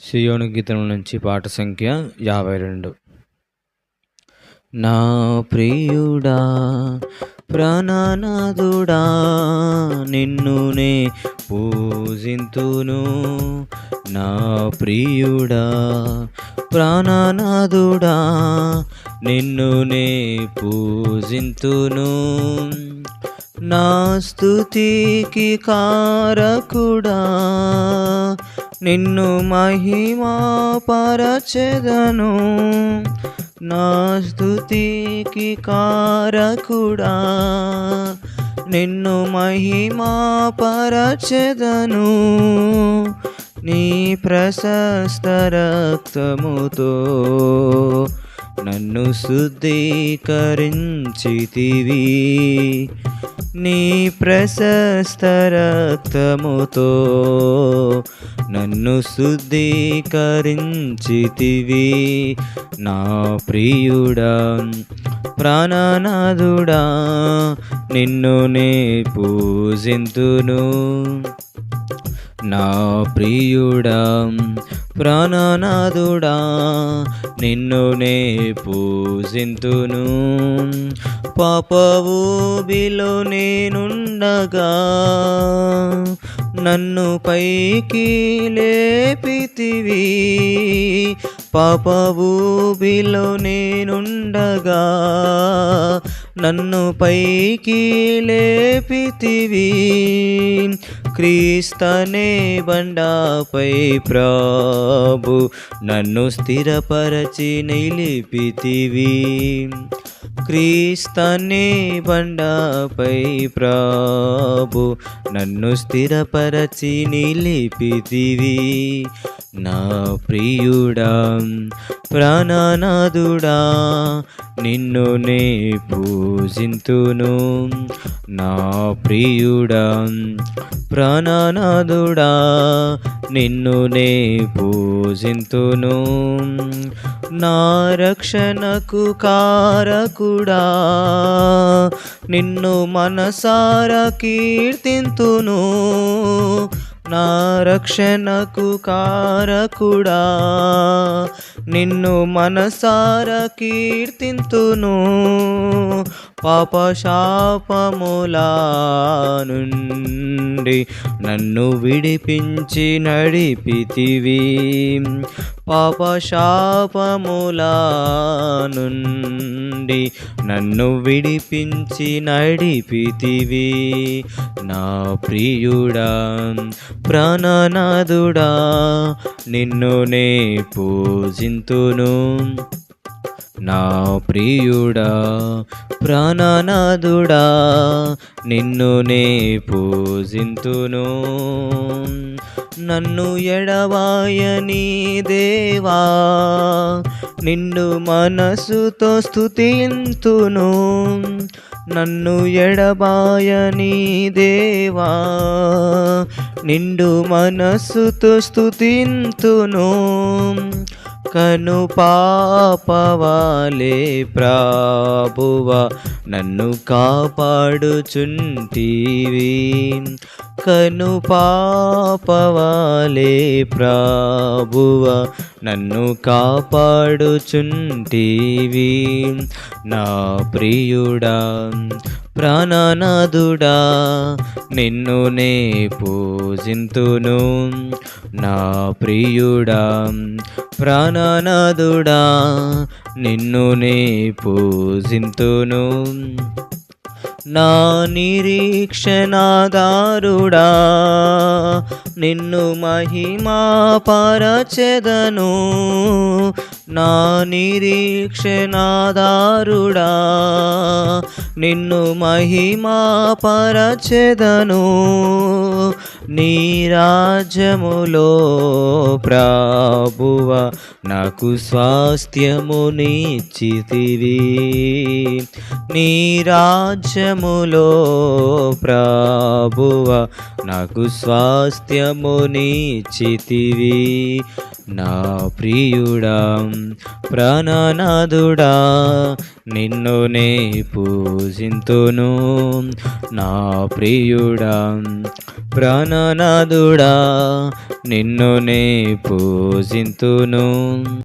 సియోను గీతం నుంచి పాట సంఖ్య 52. నా ప్రియుడా ప్రాణనాథుడా నిన్ను నే పూజింతును. నా ప్రియుడా ప్రాణనాథుడా నిన్ను నే పూజింతును. నా స్తుతికి కారకుడా నిన్ను మహిమా పరచెదను. నా స్తుతికి కారకుడా నిన్ను మహిమా పరచెదను. నీ ప్రశస్త రక్తముతో నన్ను శుద్ధీకరించితివి. నీ ప్రశస్త రక్తముతో నన్ను శుద్ధీకరించితివి. నా ప్రియుడా ప్రాణనాథుడా నిన్ను నే పూజింతును. నా ప్రియుడా ప్రాణనాథుడా నిన్ను నే పూజింతును. పాపవూబిలో నేనుండగా నన్ను పైకి లేపితివి. పాపవూబిలో నేనుండగా నన్ను పైకి లేపితివి. క్రీస్తనే బండపై ప్రభు నన్ను స్థిరపరచి నిలిపితివి. క్రీస్తనే బండపై ప్రభు నన్ను స్థిరపరచి నిలిపితివి. నా ప్రియుడా ప్రాణనాథుడా నిన్ను నే పూజింతును. నా ప్రియుడా ప్రాణనాథుడా నిన్ను నే పూజింతును. నా రక్షణకు కారకుడా నిన్ను మనసారా కీర్తింతును. నా రక్షణకు కారకుడా నిన్ను మనసారా కీర్తింతును. పాపశాపముల నుండి నన్ను విడిపించి నడిపితివి. పాపశాపముల నుండి నన్ను విడిపించి నడిపితివి. నా ప్రియుడా ప్రాణనాథుడా నిన్ను నే పూజింతును. నా ప్రియుడా ప్రాణనాథుడా నిన్ను నే పూజింతును. నన్ను ఎడబాయని దేవా నిన్ను మనసుతో స్తుతింతును. నన్ను ఎడబాయని దేవా నిండు మనస్సుతో స్తుతింతును. కను పాపవాలే ప్రభువా నన్ను కాపాడుచుంటివి. కను పాపవాలే ప్రభువా నన్ను కాపాడుచుంటివి. నా ప్రియుడా ప్రాణనాథుడా నిన్ను నే పూజింతును. నా ప్రియుడా ప్రాణనాథుడా నిన్ను నే పూజింతును. నా నిరీక్షణాధారుడా నిన్ను మహిమా పరచెదను. నా నిరీక్షణాధారుడా నిన్ను మహిమా పరచెదను. నీ రాజ్యములో ప్రభువా నాకు స్వాస్థ్యమునిచ్చితివి. నీ రాజ్యములో రాజ్యములో ప్రభువ నాకు స్వాస్థ్యమునిచ్చితివి. నా ప్రియుడా ప్రాణనాథుడా నిన్ను నే పూజింతును. నా ప్రియుడా ప్రాణనాథుడా నిన్ను నే పూజింతును.